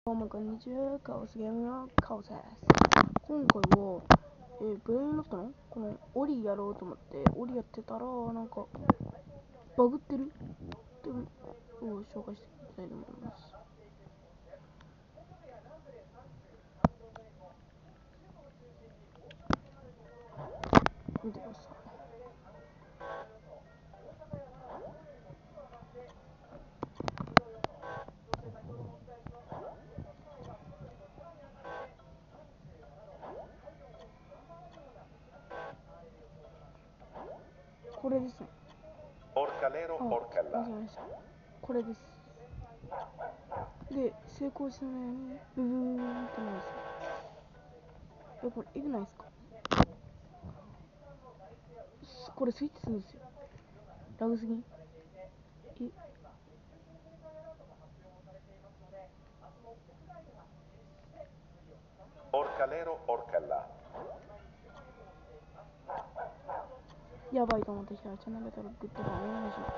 どうもこんにちは、カオスゲームのカオスです。今回は、ブレインロットのこのオリやろうと思ってオリやってたらなんかバグってるっていうのを紹介していきたいと思います。見てください。これですね。Orcalero 間違 Orcalla えました。これです。で、成功しないようにブブーンってなるんですよ。これいくないですか？これスイッチするんですよ。ラグすぎん？Orcalero Orcalla やばいと思った人はチャンネル登録グッドボタンお願いします。